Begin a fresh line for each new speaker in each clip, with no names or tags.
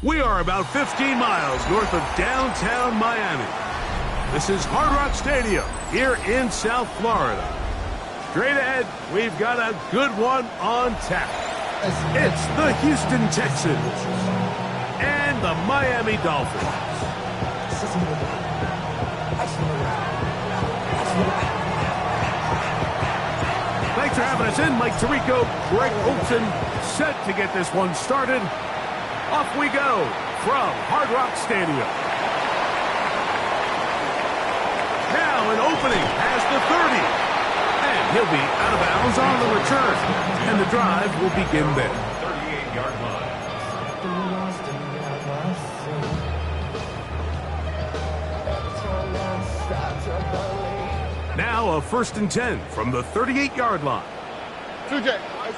We are about 15 miles north of downtown Miami. This is Hard Rock Stadium here in South Florida. Straight ahead, we've got a good one on tap. It's the Houston Texans and the Miami Dolphins. Thanks for having us in. Mike Tirico, Greg Olson, set to get this one started. Off we go from Hard Rock Stadium. Now an opening has the 30. And he'll be out of bounds on the return. And the drive will begin there.
38-yard line.
Now a 1st and 10 from the 38-yard line.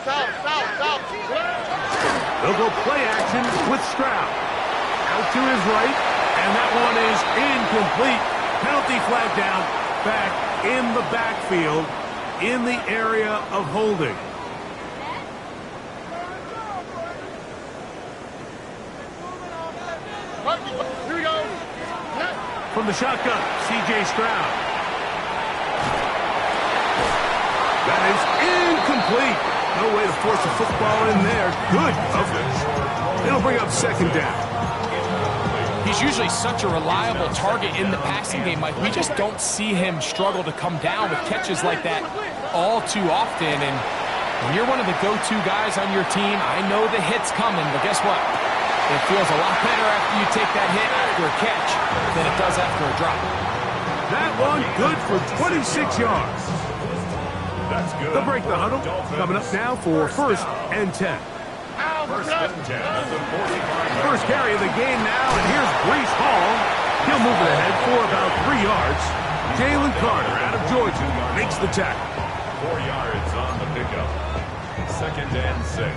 South.
They'll go play action with Stroud. Out to his right, and that one is incomplete. Penalty flag down, back in the backfield, in the area of holding.
Here we go.
From the shotgun, C.J. Stroud. That is incomplete. No way to force a football in there. Good coverage. It'll bring up 2nd down.
He's usually such a reliable target in the passing game, Mike. We just don't see him struggle to come down with catches like that all too often. And when you're one of the go-to guys on your team, I know the hit's coming, but guess what? It feels a lot better after you take that hit after a catch than it does after a drop.
That one good for 26 yards.
That's good.
They'll break the huddle. Coming up now for 1st and 10.
First and 10 at the 45.
First carry of the game now, and here's Breece Hall. He'll move it ahead for about 3 yards. Jalen Carter out of Georgia makes the tackle.
4 yards on the pickup. 2nd and 6.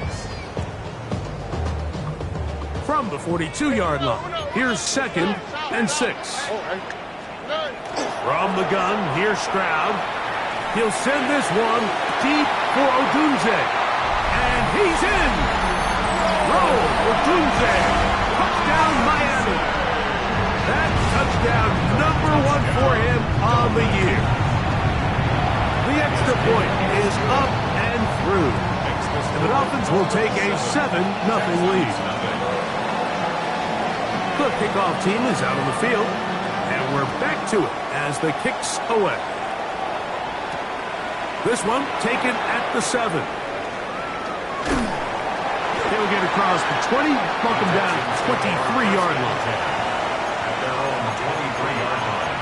From the 42-yard line, here's 2nd and 6. From the gun, here's Stroud. He'll send this one deep for Odunze. And he's in. Roll Odunze. Touchdown Miami. That touchdown #1 for him on the year. The extra point is up and through. And the Dolphins will take a 7-0 lead. The kickoff team is out on the field. And we're back to it as the kick's away. This one taken at the 7. They'll get across the 20, buck them down at the 23-yard line.
At their own 23-yard line.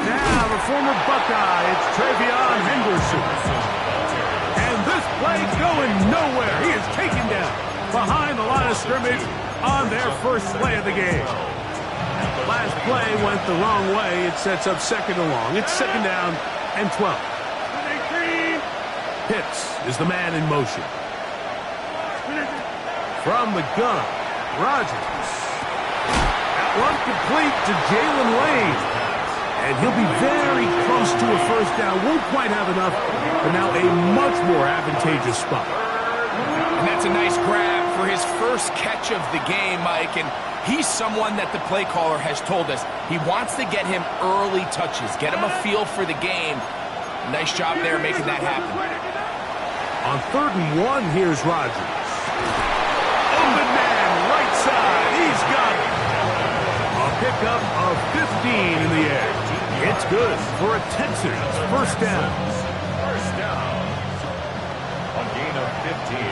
Now the former Buckeye, it's Travion Henderson. And this play going nowhere. He is taken down behind the line of scrimmage on their first play of the game. Last play went the wrong way. It sets up 2nd and long. It's 2nd down and 12. Pitts is the man in motion. From the gun, Rodgers. That one complete to Jalen Lane. And he'll be very close to a 1st down. Won't quite have enough, but now a much more advantageous spot.
And that's a nice grab for his first catch of the game, Mike. And he's someone that the play caller has told us he wants to get him early touches, get him a feel for the game. Nice job there making that happen.
On 3rd and 1, here's Rodgers. Open man, right side. He's got it. A pickup of 15 in the air. It's good for a Texans 1st down.
First down. A gain of 15.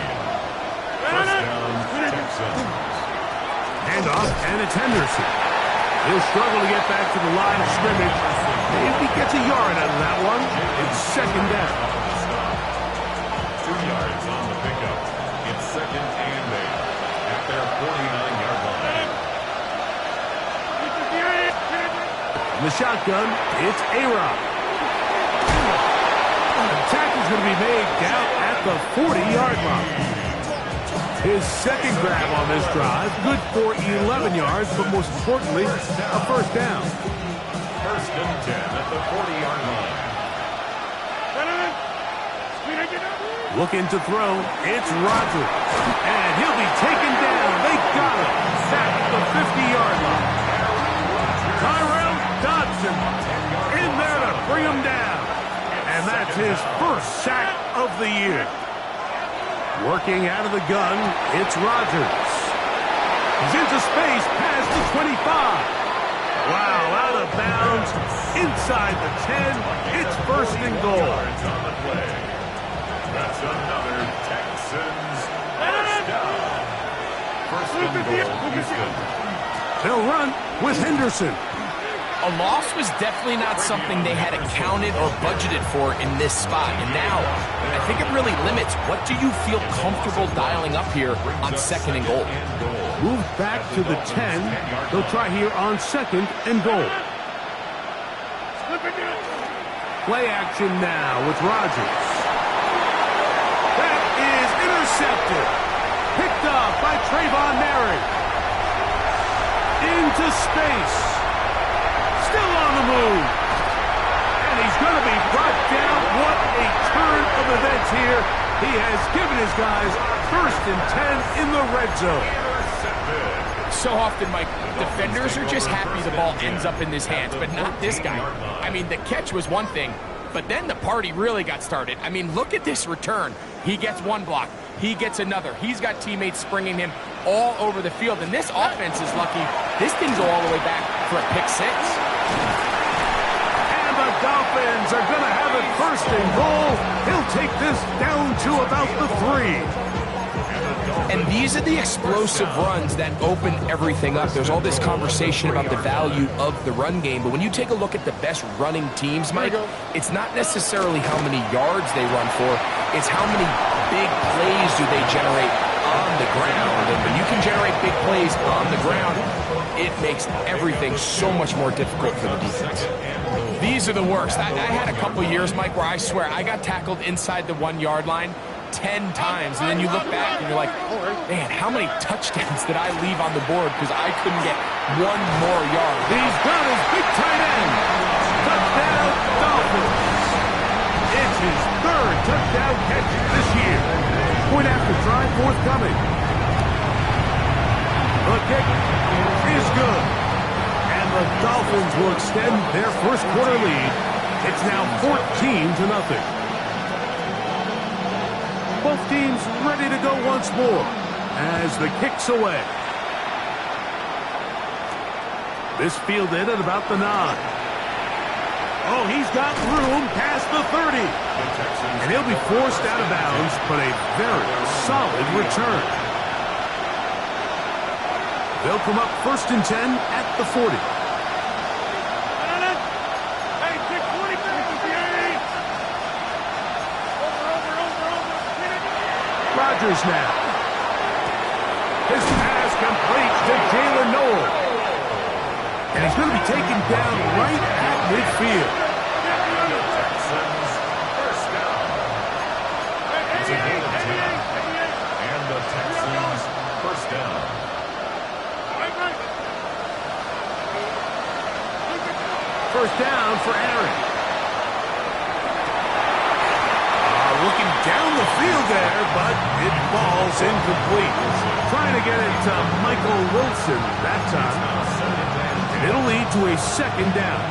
First down, Texans.
Hand off, and it's Henderson. He'll struggle to get back to the line of scrimmage. If he gets a yard out of that one, it's 2nd down.
2 yards on the pickup. It's 2nd and 8 at their 49-yard line.
In the shotgun, it's A-Rod. The tackle's going to be made down at the 40-yard line. His second grab on this drive, good for 11 yards, but most importantly, a first down.
First and 10 at the 40-yard line.
Looking to throw, it's Rodgers. And he'll be taken down. They got him. Sacked at the 50-yard line. Tyrell Dodson in there to bring him down. And that's his first sack of the year. Working out of the gun, it's Rodgers. He's into space past the 25. Wow, out of bounds, inside the 10. It's first and goal.
That's another Texans first down. First and goal, Houston.
They'll run with Henderson.
A loss was definitely not something they had accounted or budgeted for in this spot. And now, I think it really limits what do you feel comfortable dialing up here on second and goal.
Move back to the 10. They'll try here on second and goal. Play action now with Rodgers. That is intercepted. Picked up by Trayvon Merrick. Into space. Still on the move. And he's going to be brought down. What a turn of events here. He has given his guys first and 10 in the red zone.
So often, Mike, defenders are just happy the ball ends up in his hands, but not this guy. I mean, the catch was one thing, but then the party really got started. I mean, look at this return. He gets one block. He gets another. He's got teammates springing him all over the field, and this offense is lucky. This thing's all the way back for a pick six.
And the Dolphins are going to have it first and goal. He'll take this down to about the 3.
And these are the explosive runs that open everything up. There's all this conversation about the value of the run game, but when you take a look at the best running teams, Mike, it's not necessarily how many yards they run for, it's how many big plays do they generate on the ground. And when you can generate big plays on the ground, it makes everything so much more difficult for the defense. These are the worst. I had a couple years, Mike, where I swear I got tackled inside the 1 yard line 10 times, and then you look back and you're like, man, how many touchdowns did I leave on the board because I couldn't get one more yard?
He's got his big tight end. Touchdown, Dolphins. It's his third touchdown catch this year. Point after try forthcoming. The kick is good. And the Dolphins will extend their first quarter lead. It's now 14-0. Both teams ready to go once more as the kick's away. This fielded at about the 9. Oh, he's got room past the 30. And he'll be forced out of bounds, but a very solid return. They'll come up first and 10 at the 40. Rodgers now. His pass completes to Jalen Noel. And he's going to be taken down right at midfield.
Texans first down. It's a gain of 10. And the Texans first down.
First down for Aaron. Looking down the field there, but it falls incomplete. Trying to get it to Michael Wilson that time. And it'll lead to a second down.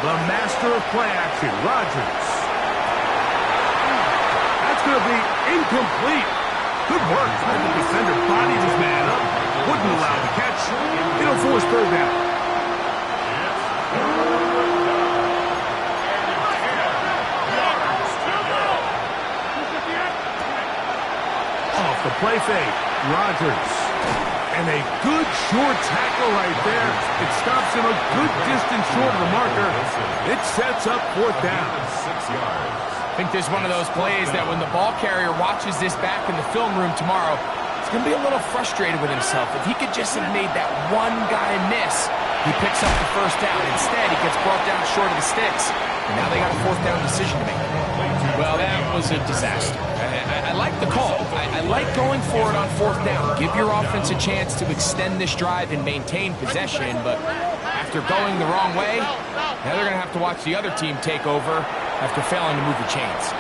The master of play action, Rodgers. That's going to be incomplete. Good work. The defender bodied his man up. Wouldn't allow the catch. It'll force third down. Off the play fake, Rodgers. And a good short tackle right there. It stops him a good distance short of the marker. It sets up fourth down.
6 yards.
I think there's one of those plays that when the ball carrier watches this back in the film room tomorrow, he's going to be a little frustrated with himself. If he could just have made that one guy miss, He picks up the first down. Instead, he gets brought down short of the sticks. And now they got a fourth down decision to make.
Well, that was a disaster.
I like the call. I like going for it on fourth down. Give your offense a chance to extend this drive and maintain possession. But after going the wrong way, now they're going to have to watch the other team take over after failing to move the chains.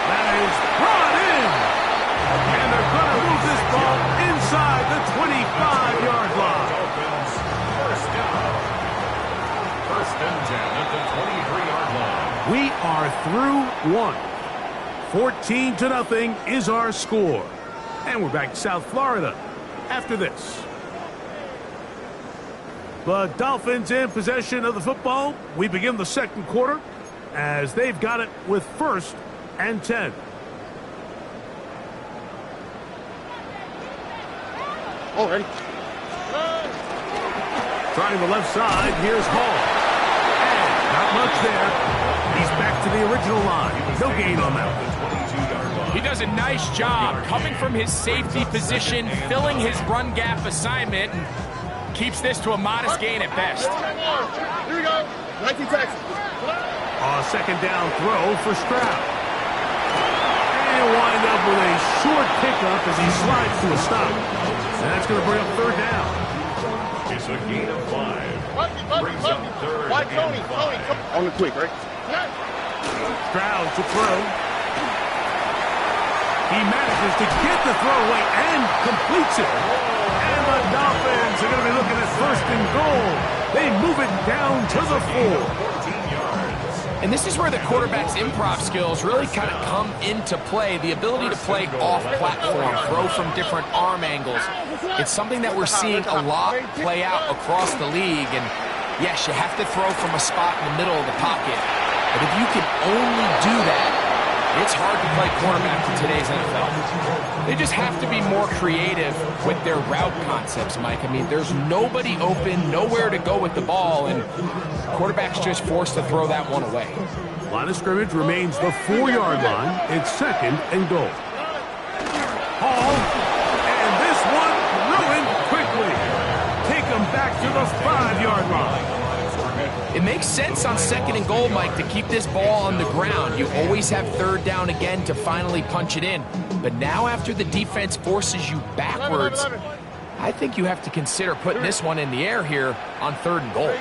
That is brought in. And they're going to move this ball inside the 25-yard line.
First down. First and 10 at the 23-yard line.
We are through one. 14-0 is our score. And we're back to South Florida after this. The Dolphins in possession of the football. We begin the second quarter as they've got it with first and 10.
Already.
Trying the left side. Here's Hall. And not much there. He's back to the original line. No gain on that.
He does a nice job coming from his safety position, filling his run gap assignment, and keeps this to a modest gain at best.
Here we go. 19 Texas.
Second down throw for Stroud. And he'll wind up with a short pickup as he slides to a stop. And that's going to bring up third down.
It's a gain of 5. Brings up third
Why,
and 5.
On the quick, right?
Stroud to throw. He manages to get the throw away and completes it. And the Dolphins are going to be looking at first and goal. They move it down to the 4.
And this is where the quarterback's improv skills really kind of come into play. The ability to play off-platform, throw from different arm angles. It's something that we're seeing a lot play out across the league. And yes, you have to throw from a spot in the middle of the pocket. But if you can only do that, it's hard to play quarterback in today's NFL. They just have to be more creative with their route concepts, Mike. I mean, there's nobody open, nowhere to go with the ball, and quarterback's just forced to throw that one away.
Line of scrimmage remains the 4-yard line. It's second and goal. Hall, and this one ruined quickly. Take him back to the 5-yard line.
It makes sense on second and goal, Mike, to keep this ball on the ground. You always have third down again to finally punch it in. But now after the defense forces you backwards, I think you have to consider putting this one in the air here on third and goal.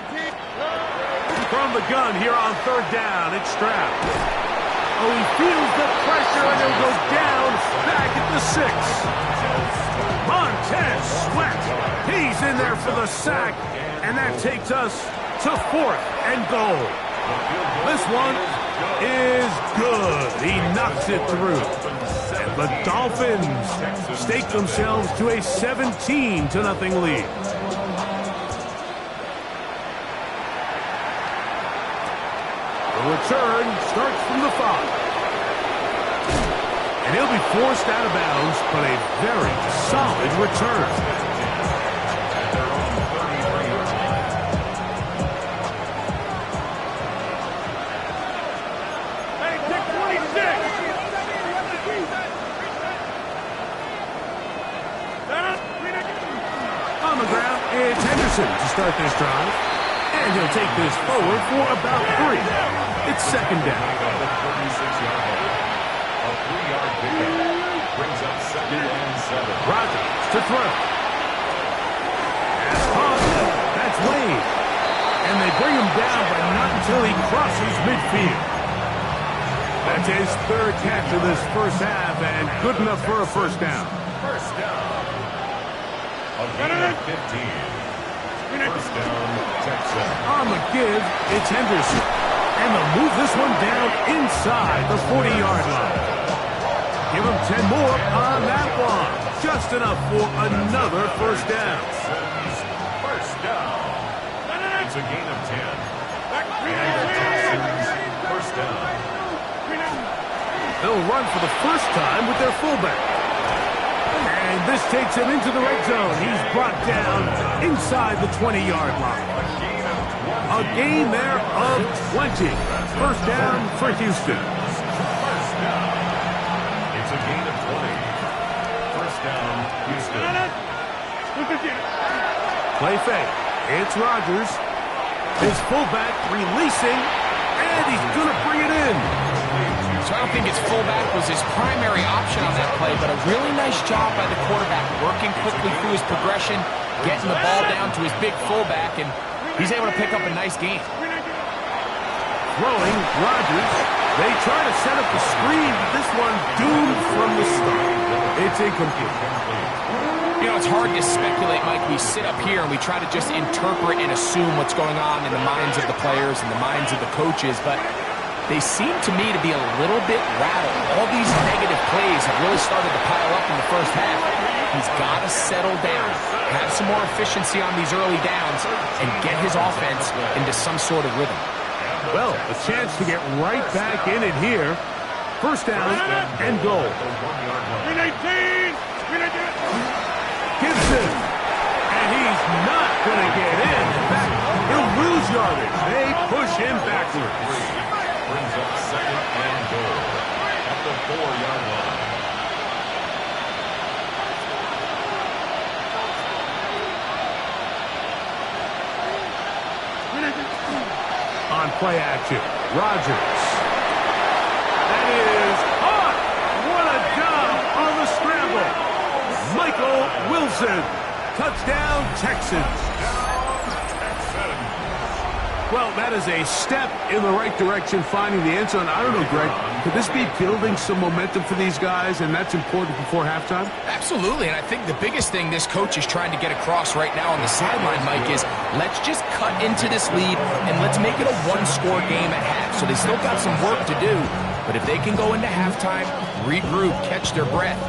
From the gun here on third down, it's Stroud. Oh, he feels the pressure and he'll go down back at the 6. Montez Sweat. He's in there for the sack, and that takes us to fourth and goal. This one is good. He knocks it through. And the Dolphins stake themselves to a 17-0 lead. The return starts from the 5. And he'll be forced out of bounds, but a very solid return. It's Henderson to start this drive. And he'll take this forward for about 3. It's second down.
A 3-yard pickup brings up second and 7.
Rodgers to throw. Pass caught. That's Wade. And they bring him down, but not until he crosses midfield. That's his third catch of this first half, and good enough for a first down.
First down. A gain of 15. First down, Texans.
On the give, it's Henderson. And they'll move this one down inside the 40-yard line. Give them 10 more on that one. Just enough for another first down.
First down. It's a gain of 10. And the Texans, first down.
They'll run for the first time with their fullback. And this takes him into the red zone. He's brought down inside the 20-yard line. A gain there of 20. First down for Houston.
First down. It's a gain of 20. First down, Houston.
Play fake. It's Rodgers. His fullback releasing, and he's going to bring it in.
So I don't think his fullback was his primary option on that play, but a really nice job by the quarterback, working quickly through his progression, getting the ball down to his big fullback, and he's able to pick up a nice gain.
Throwing, Rodgers. They try to set up the screen, but this one doomed from the start. It's incomplete.
You know, it's hard to speculate, Mike. We sit up here and we try to just interpret and assume what's going on in the minds of the players and the minds of the coaches, but they seem to me to be a little bit rattled. All these negative plays have really started to pile up in the first half. He's got to settle down, have some more efficiency on these early downs, and get his offense into some sort of rhythm.
Well, a chance to get right back in it here. First down and goal. Gibson. And he's not going to get in. In fact, he'll lose yardage. They push him backwards.
Brings up second and goal at the 4-yard line.
On play action, Rodgers. That is caught. What a job on the scramble. Michael Wilson. Touchdown, Texans. Well, that is a step in the right direction, finding the end zone. I don't know, Greg, could this be building some momentum for these guys, and that's important before halftime?
Absolutely, and I think the biggest thing this coach is trying to get across right now on the sideline, Mike, is let's just cut into this lead, and let's make it a one-score game at half. So they still got some work to do, but if they can go into halftime, regroup, catch their breath,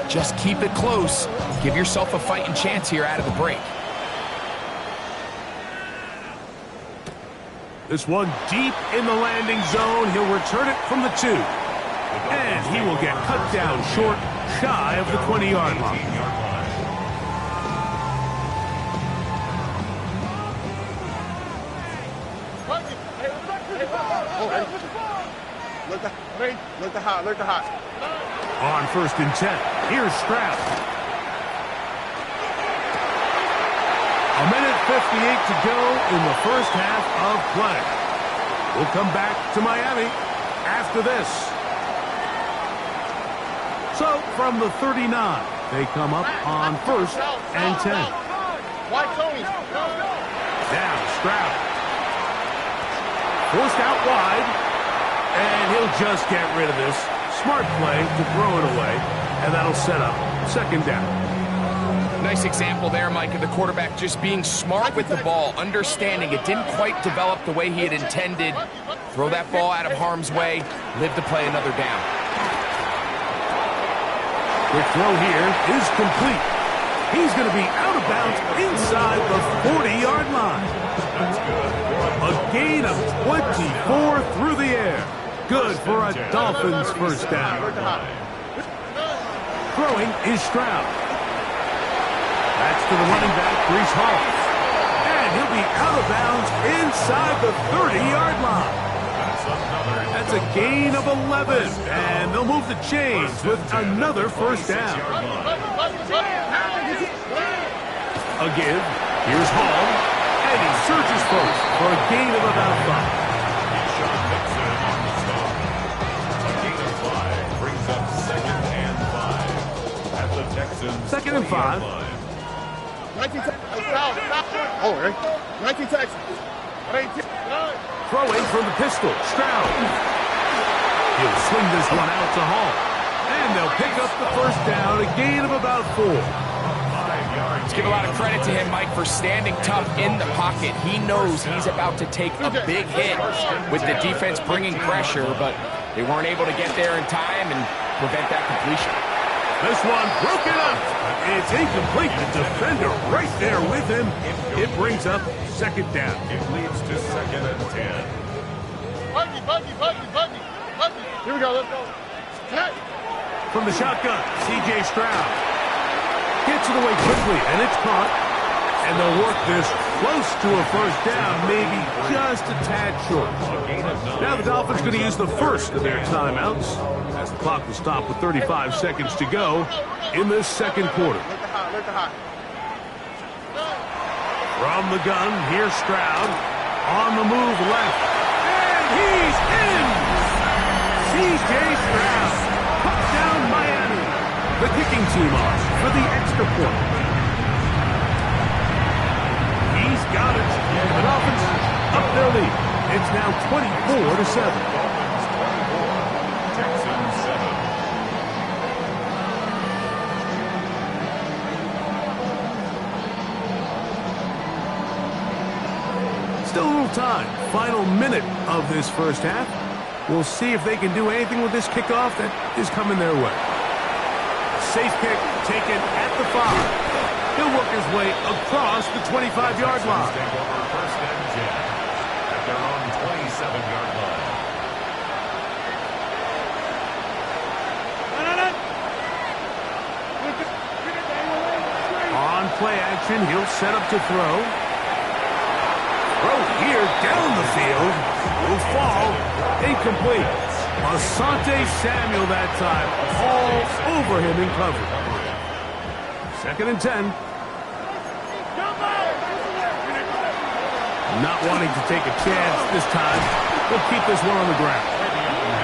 just keep it close, give yourself a fighting chance here out of the break.
This one deep in the landing zone. He'll return it from the 2. And he will get cut down short, shy of the 20-yard line.
Look the hot.
On 1st and 10, here's Stroud. A minute 58 to go in the first half of play. We'll come back to Miami after this. So, from the 39, they come up on 1st and 10. Now, Stroud. Forced out wide, and he'll just get rid of this. Smart play to throw it away, and that'll set up 2nd down.
Nice example there, Mike, of the quarterback just being smart with the ball, understanding it didn't quite develop the way he had intended. Throw that ball out of harm's way, live to play another down.
Quick throw here is complete. He's going to be out of bounds inside the 40-yard line. A gain of 24 through the air. Good for a Dolphins first down. Throwing is Stroud. That's to the running back, Breece Hall. And he'll be out of bounds inside the 30-yard line. That's a gain of 11. And they'll move the chains with another first down. Again, here's Hall. And he surges first for a gain of about 5.
Brings up 2nd and 5 at the Texans.
2nd and 5.
19 Texans.
Throwing from the pistol, Stroud. He'll swing this one out to Hall. And they'll pick up the first down, a gain of about 4.
Let's give a lot of credit to him, Mike, for standing tough in the pocket. He knows he's about to take a big hit with the defense bringing pressure, but they weren't able to get there in time and prevent that completion.
This one broken up. It's incomplete. The defender right there with him. It brings up 2nd down.
It leads to 2nd and 10.
Buggy. Here we go, let's go.
From the shotgun, C.J. Stroud. Gets it away quickly, and it's caught. And they'll work this close to a first down, maybe just a tad short. Now the Dolphins going to use the first of their timeouts as the clock will stop with 35 seconds to go in this 2nd quarter. From the gun, here's Stroud. On the move left. And he's in! C.J. Stroud. Touchdown Miami. The kicking team on for the extra point. He's got it. The Dolphins up their lead. It's now 24-7.
Dolphins 24, Texans 7.
Still a little time. Final minute of this first half. We'll see if they can do anything with this kickoff that is coming their way. Safe kick taken at the 5. He'll work his way across the 25-yard line.
Take over first and 10 at their own 27-yard line.
On play action, he'll set up to throw. Throw here down the field. Will fall. Incomplete. Asante Samuel that time. All over him in cover. 2nd and 10. Not wanting to take a chance this time. They'll keep this one on the ground.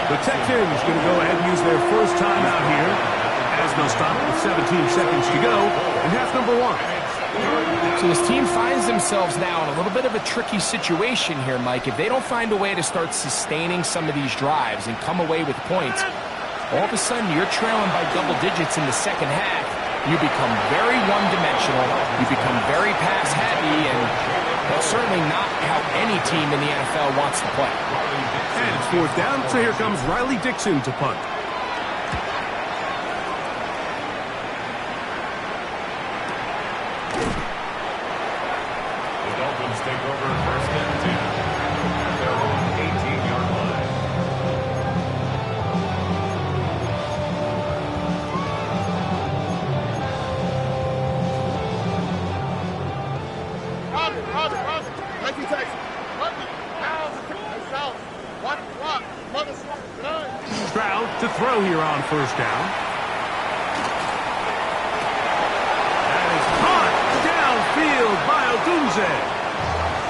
The Texans going to go ahead and use their first timeout here as they'll stop with 17 seconds to go in half number 1.
So this team finds themselves now in a little bit of a tricky situation here, Mike. If they don't find a way to start sustaining some of these drives and come away with points, all of a sudden you're trailing by double digits in the second half. You become very one-dimensional. You become very pass-heavy, and that's certainly not how any team in the NFL wants to play.
And it's 4th down, so here comes Riley Dixon to punt.
The Dolphins take over first and 10 at their own 18-yard line.
Robert. 19 Texans.
Stroud to throw here on first down. That is caught downfield by Odunze.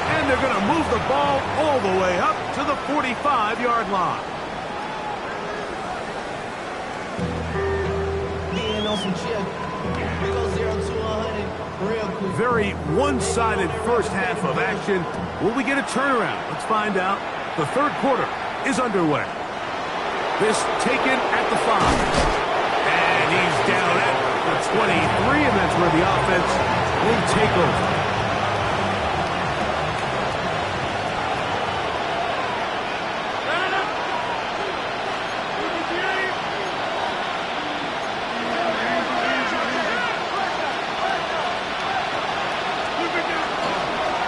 And they're going to move the ball all the way up to the 45-yard line. Very one-sided first half of action. Will we get a turnaround? Let's find out. The third quarter is underway. This taken at the 5. And he's down at the 23, and that's where the offense will take over.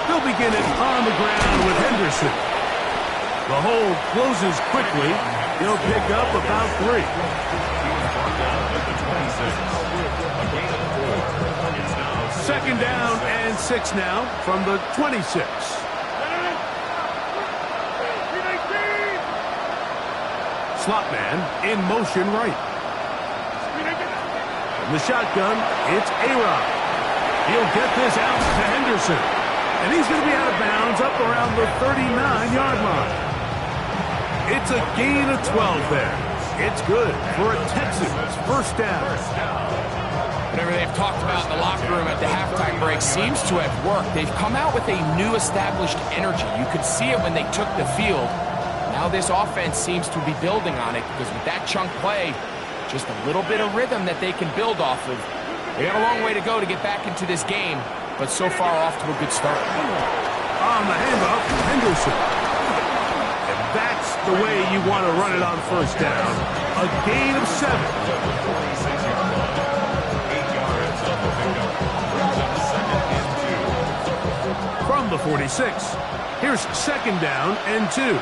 They'll begin it on the ground with Henderson. The hold closes quickly. They'll pick up about 3.
He was brought down at the 26. A gain of 4. It's now
2nd down and 6 now from the 26. Slot man in motion right. From the shotgun, it's A-Rod. He'll get this out to Henderson. And he's going to be out of bounds up around the 39-yard line. It's a gain of 12 there. It's good for a Texans first down.
Whatever they've talked about in the locker room at the halftime break seems to have worked. They've come out with a new established energy. You could see it when they took the field. Now this offense seems to be building on it because with that chunk play, just a little bit of rhythm that they can build off of. They got a long way to go to get back into this game, but so far off to a good start.
On the handoff, Henderson. And that's the way you want to run it on first down. A gain of 7.
46-yard line. 8 yards on the pickup. Brings up 2nd and 2.
From the 46, here's 2nd down and 2.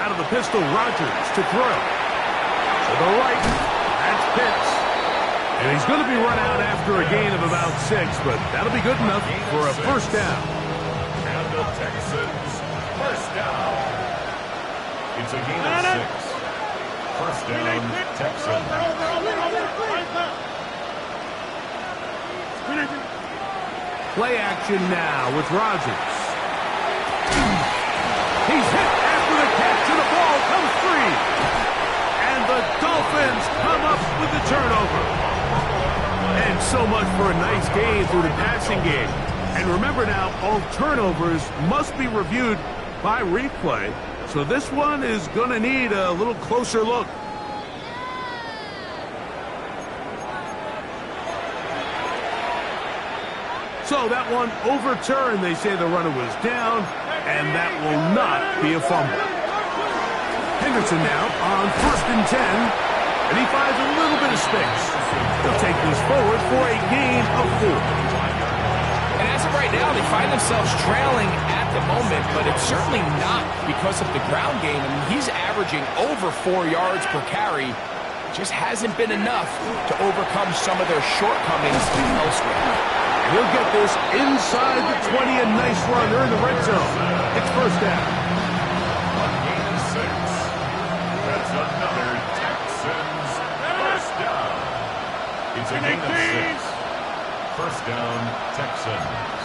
Out of the pistol, Rodgers to throw. To the right, that's Pitts. And he's going to be run out after a gain of about 6, but that'll be good enough for a first down.
And the Texans first down. It's a gain of 6. First down, Texans.
Play action now with Rodgers. He's hit after the catch, and the ball comes free. And the Dolphins come up with the turnover. And so much for a nice game through the passing game. And remember now, all turnovers must be reviewed by replay. So this one is going to need a little closer look. So that one overturned. They say the runner was down, and that will not be a fumble. Henderson now on 1st and 10, and he finds a little bit of space. He'll take this forward for a gain of 4.
And as of right now, they find themselves trailing at the moment, but it's certainly not because of the ground game. I mean, he's averaging over 4 yards per carry. Just hasn't been enough to overcome some of their shortcomings elsewhere.
He'll get this inside the 20, a nice run. They're in the red zone. It's first down.
On gain of 6. That's another Texans first down. It's a gain of 6. First down, Texans.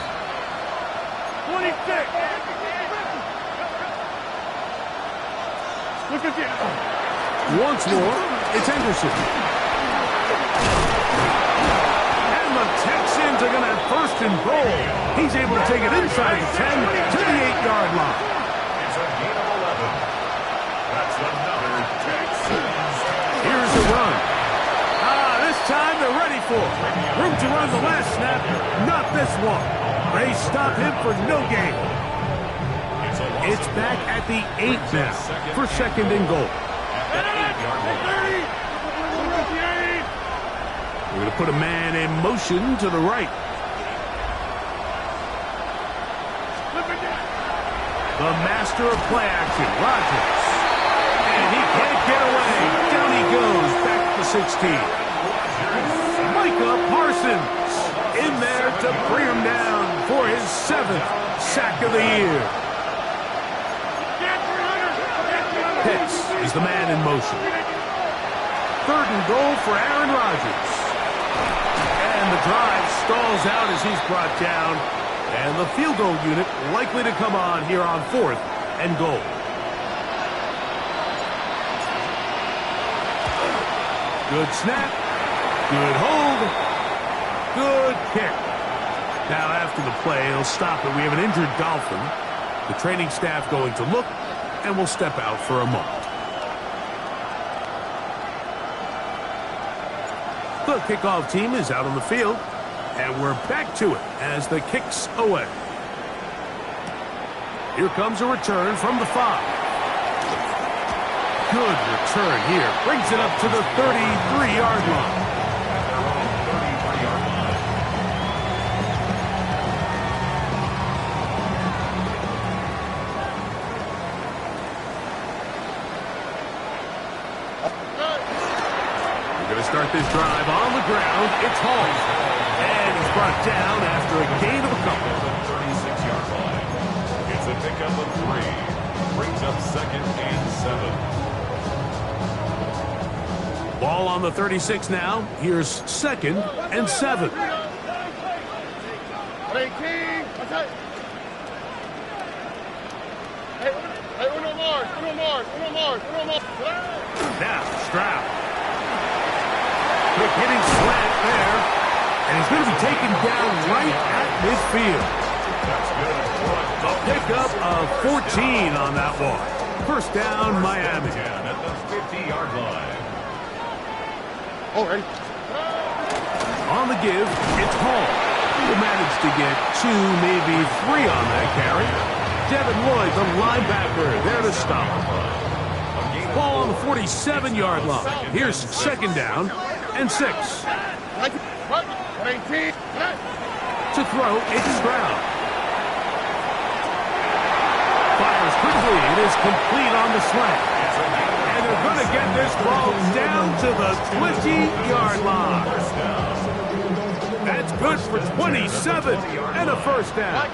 26. Look at you.
Once more, it's Henderson. The Texans are going to have 1st and goal. He's able to take it inside the 10 to the 8-yard line.
It's a gain of 11. That's another Texans.
Here's a run. This time they're ready for it. Room to run the last snap. Not this one. They stop him for no gain. It's back at the 8 now for 2nd and goal.
At the 8-yard line.
We're going to put a man in motion to the right. The master of play action, Rodgers. And he can't get away. Down he goes, back to 16. Micah Parsons in there to bring him down for his 7th sack of the year. Pitts is the man in motion. 3rd and goal for Aaron Rodgers. And the drive stalls out as he's brought down. And the field goal unit likely to come on here on 4th and goal. Good snap. Good hold. Good kick. Now after the play, he'll stop it. We have an injured Dolphin. The training staff going to look, and we'll step out for a moment. The kickoff team is out on the field, and we're back to it as the kick's away. Here comes a return from the 5. Good return here. Brings it up to the 33-yard line. Start this drive on the ground. It's Hall. And he's brought down after a gain of a couple.
The 36-yard line. It's a pickup of 3. Brings up 2nd and 7.
Ball on the 36 now. Here's 2nd and 7. Now, Stroud. Quick hitting slant there. And he's going to be taken down right at midfield.
That's good.
A pickup of 14 on that one. First down, Miami.
At the 50-yard line.
Already.
On the give, it's Hall. He'll manage to get 2, maybe 3 on that carry. Devin Lloyd, the linebacker, there to stop. Ball on the 47-yard line. Here's 2nd down and 6. To throw, it's Stroud. Fires quickly. It is complete on the slant. And they're going to get this ball down to the 20-yard line. That's good for 27 and a first down.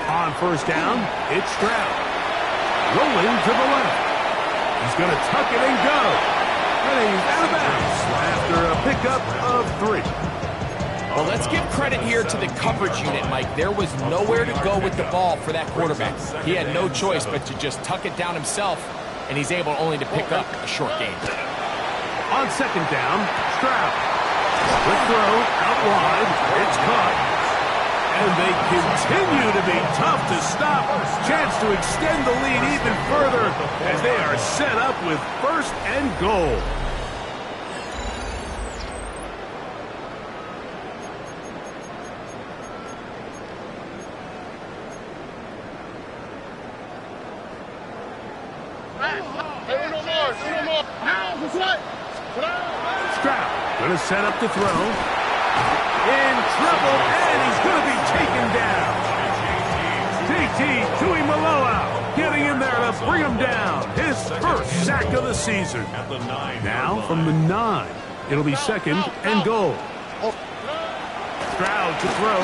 On first down, it's Stroud. Rolling to the left. He's going to tuck it and go. And he's out of bounds after a pickup of 3.
Well, let's give credit here to the coverage unit, Mike. There was nowhere to go with the ball for that quarterback. He had no choice but to just tuck it down himself, and he's able only to pick up a short gain.
On second down, Stroud. Quick throw, out wide, it's caught. And they continue to be tough to stop. Chance to extend the lead even further as they are set up with 1st and goal. Stroud going to set up to throw. In trouble, and he's going to be taken down. JT Tuimoloau getting in there to bring him down. His first sack of the season. Now from the 9, it'll be 2nd and goal. Stroud to throw.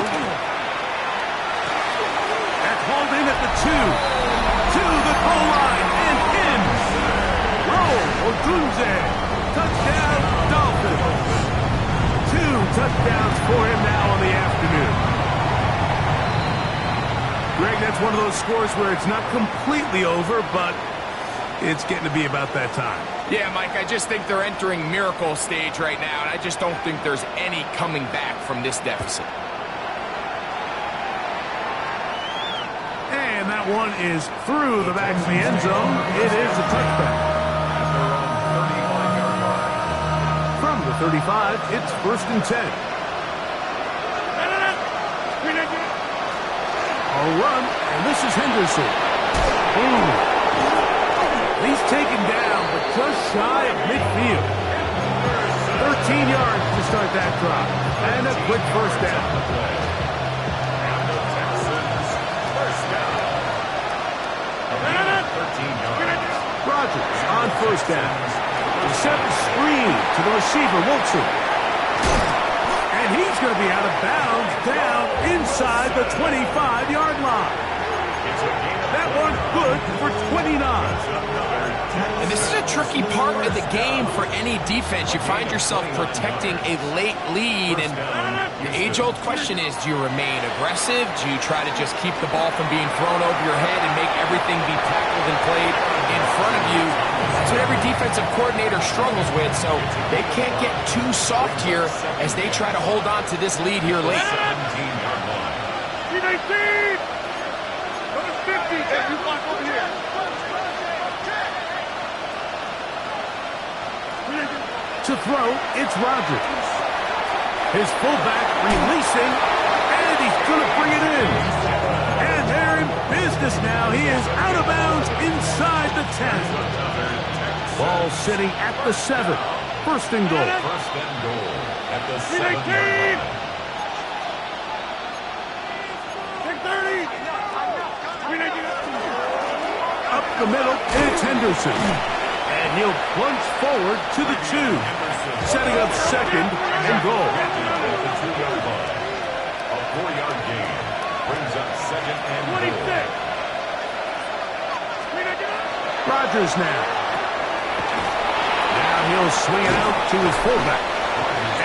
That's hauled in at the 2. To the goal line and in. Roll Odunze. Touchdown, Dolphins. 2 touchdowns for him now on the afternoon. Greg, that's one of those scores where it's not completely over, but it's getting to be about that time.
Yeah, Mike, I just think they're entering miracle stage right now, and I just don't think there's any coming back from this deficit.
And that one is through the back of the end zone. It is a touchback. From the 35, it's 1st and 10. A run, and this is Henderson. Boom. He's taken down, but just shy of midfield. 13 yards to start that drive. And a quick 1st down. Rodgers on 1st down. He set the screen to the receiver, Wilson. And he's going to be out of bounds down inside the 25-yard line. That one good for 29.
And this is a tricky part of the game for any defense. You find yourself protecting a late lead, and the age-old question is, do you remain aggressive? Do you try to just keep the ball from being thrown over your head and make everything be tackled and played in front of you? That's what every defensive coordinator struggles with, so they can't get too soft here as they try to hold on to this lead here late.
17-yard line.
19! Number 50! Hey, you block over here.
To throw, it's Rodgers. His fullback releasing, and he's going to bring it in. And they're in business now. He is out of bounds inside the 10. Ball sitting at the 7. 1st and goal.
1st and goal at the 7-yard line.
Up the middle, it's Henderson. And he'll plunge forward to the 2. Setting up 2nd and goal.
At the 2-yard line. A 4-yard gain brings up 2nd and goal.
Rodgers now. Now he'll swing it out to his fullback.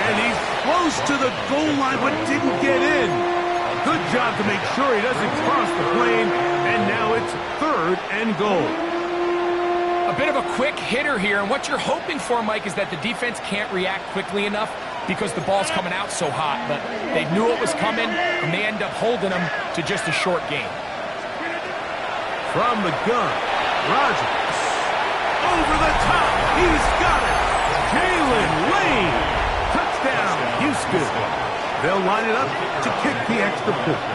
And he's close to the goal line but didn't get in. Good job to make sure he doesn't cross the plane. And now it's 3rd and goal.
A bit of a quick hitter here, and what you're hoping for, Mike, is that the defense can't react quickly enough because the ball's coming out so hot. But they knew it was coming, and they end up holding them to just a short gain.
From the gun, Rodgers. Over the top, he's got it. Jalen Lane. Touchdown, Houston. They'll line it up to kick the extra point.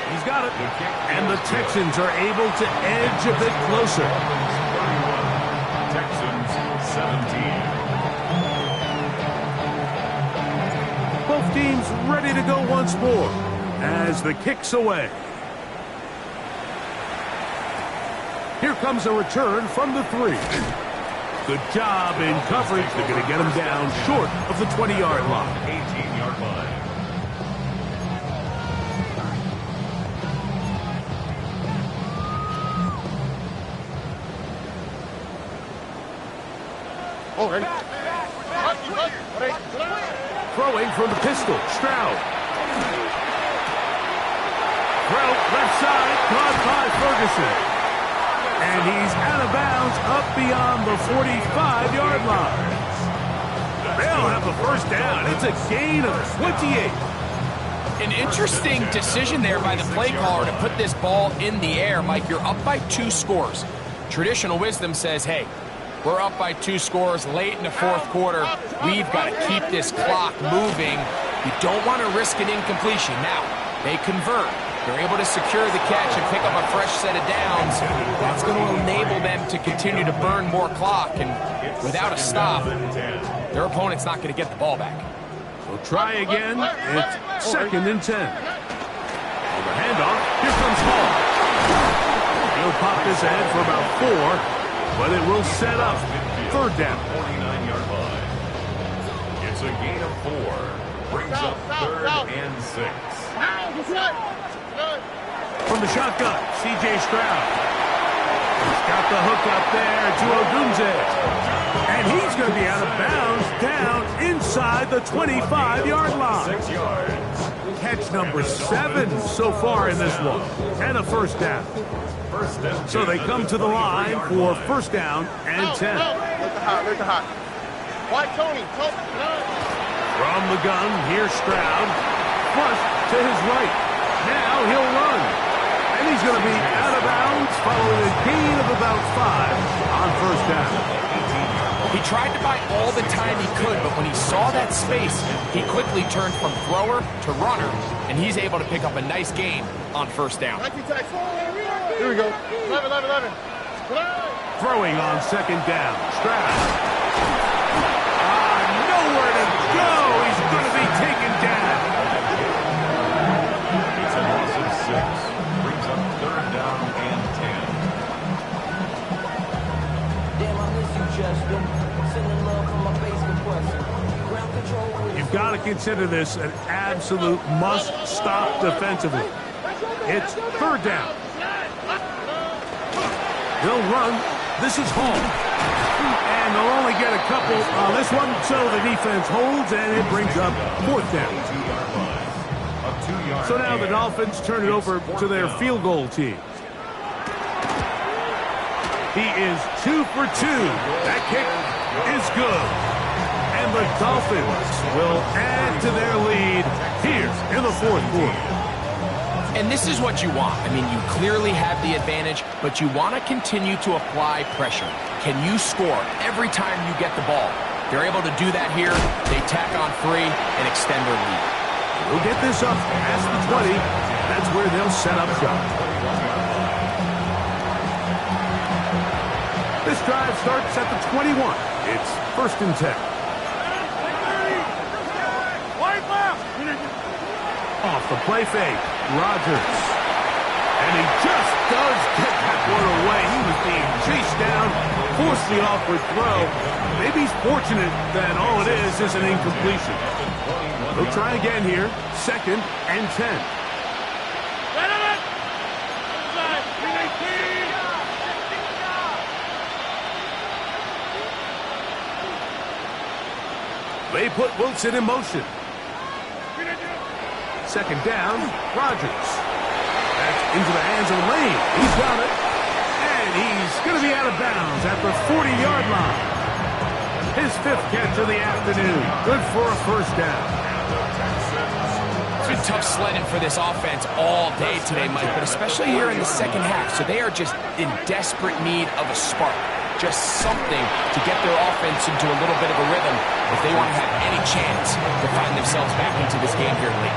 He's got it. And the Texans are able to edge a bit closer.
Texans 17.
Both teams ready to go once more as the kick's away. Here comes a return from the 3. Good job in coverage. They're going to get him down short of the 20-yard line.
18-yard line.
Throwing from the pistol, Stroud. Throw left side, caught by Ferguson. And he's out of bounds up beyond the 45-yard line. They'll have the first down. It's a gain of 28.
An interesting decision there by the play caller to put this ball in the air. Mike, you're up by 2 scores. Traditional wisdom says, hey, we're up by 2 scores late in the fourth quarter. We've got to keep this clock moving. You don't want to risk an incompletion. Now, they convert. They're able to secure the catch and pick up a fresh set of downs. That's going to enable them to continue to burn more clock. And without a stop, their opponent's not going to get the ball back.
We'll try again. It's 2nd and 10. On the handoff, here comes Hall. He'll pop this ahead for about 4, but it will set up 3rd down.
49-yard line. It's a gain of 4. Brings up 3rd and 6.
From the shotgun, C.J. Stroud. He's got the hook up there to Odunze. And he's going to be out of bounds down inside the 25-yard line.
6 yards.
Catch number 7 so far in this one. And a first down. So they come to the line for 1st down and 10.
Let the hot. White Tony.
From the gun, here's Stroud. Flush to his right. Now he'll run. And he's going to be out of bounds following a gain of about 5 on 1st down.
He tried to buy all the time he could, but when he saw that space, he quickly turned from thrower to runner, and he's able to pick up a nice gain on 1st down.
Here we go. 11.
Throwing on 2nd down. Stroud. Nowhere to go. He's going to be taken down.
It's a loss of 6. Brings up 3rd down and 10.
Damn, I miss you, Justin. Sending love from my bass compressor. Ground control.
You've got to consider this an absolute must-stop defensively. It's 3rd down. They'll run. This is Hall. And they'll only get a couple on this one, so the defense holds, and it brings up 4th down. So now the Dolphins turn it over to their field goal team. He is 2 for 2. That kick is good. And the Dolphins will add to their lead here in the 4th quarter.
And this is what you want. I mean, you clearly have the advantage, but you want to continue to apply pressure. Can you score every time you get the ball? They're able to do that here. They tack on 3 and extend their lead.
We'll get this up past the 20. That's where they'll set up shop. This drive starts at the 21. It's 1st and 10. Off the play fake, Rodgers. And he just does get that one away. He was being chased down, forced the awkward throw. Maybe he's fortunate that all it is an incompletion. They'll try again here, 2nd and 10. They put Wilson in motion. 2nd down, Rodgers. That's into the hands of Lane. He's got it. And he's going to be out of bounds at the 40-yard line. His 5th catch of the afternoon. Good for a 1st down.
It's been tough sledding for this offense all day today, Mike, but especially here in the 2nd half. So they are just in desperate need of a spark. Just something to get their offense into a little bit of a rhythm if they want to have any chance to find themselves back into this game here late.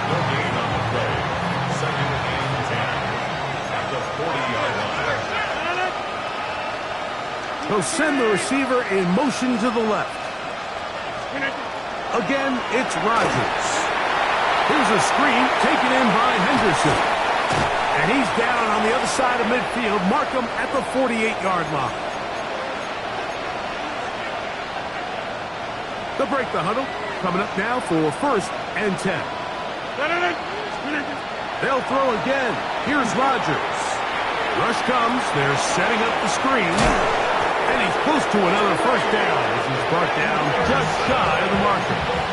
No gain on the play. 2nd and 10. At the 40-yard line.
He'll send the receiver in motion to the left. Again, it's Rodgers. Here's a screen taken in by Henderson. And he's down on the other side of midfield. Mark him at the 48-yard line. They'll break the huddle. Coming up now for 1st and 10. They'll throw again. Here's Rodgers. Rush comes. They're setting up the screen. And he's close to another first down as he's brought down just shy of the marker.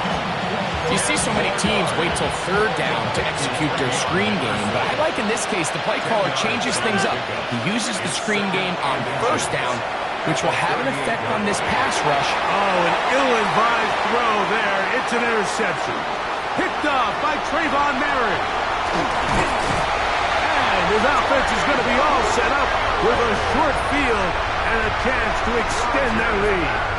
You see so many teams wait till third down to execute their screen game, but I like in this case the play caller changes things up. He uses the screen game on first down, which will have an effect on this pass rush.
Oh, an ill-advised throw there. It's an interception. Picked off by Trayvon Merritt. And his offense is going to be all set up with a short field and a chance to extend their lead.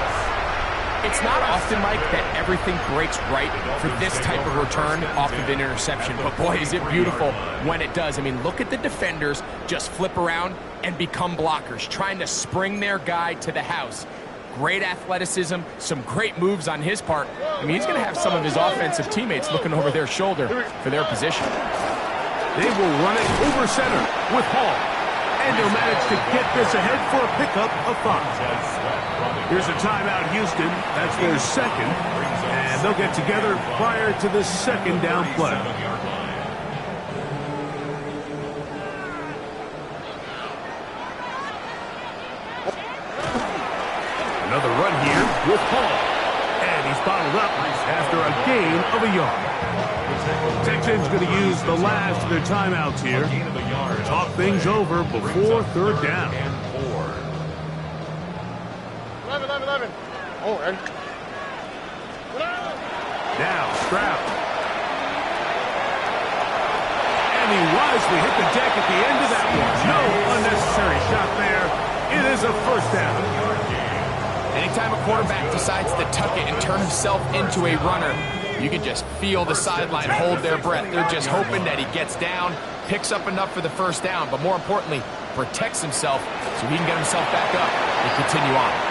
It's not often, Mike, that everything breaks right for this type of return off of an interception. But boy, is it beautiful when it does. I mean, look at the defenders just flip around and become blockers, trying to spring their guy to the house. Great athleticism, some great moves on his part. I mean, he's going to have some of his offensive teammates looking over their shoulder for their position.
They will run it over center with Hall. And they'll manage to get this ahead for a pickup of 5. Here's a timeout, Houston. That's their second. And they'll get together prior to the second down play. Another run here with Hall. And he's bottled up after a gain of a yard. Texans going to use the last of their timeouts here. Talk things over before third down.
11. Oh, and...
Now, Stroud. And he wisely hit the deck at the end of that one. No unnecessary shot there. It is a first down.
Anytime a quarterback decides to tuck it and turn himself into a runner, you can just feel the sideline hold their breath. They're just hoping that he gets down, picks up enough for the first down, but more importantly, protects himself so he can get himself back up and continue on.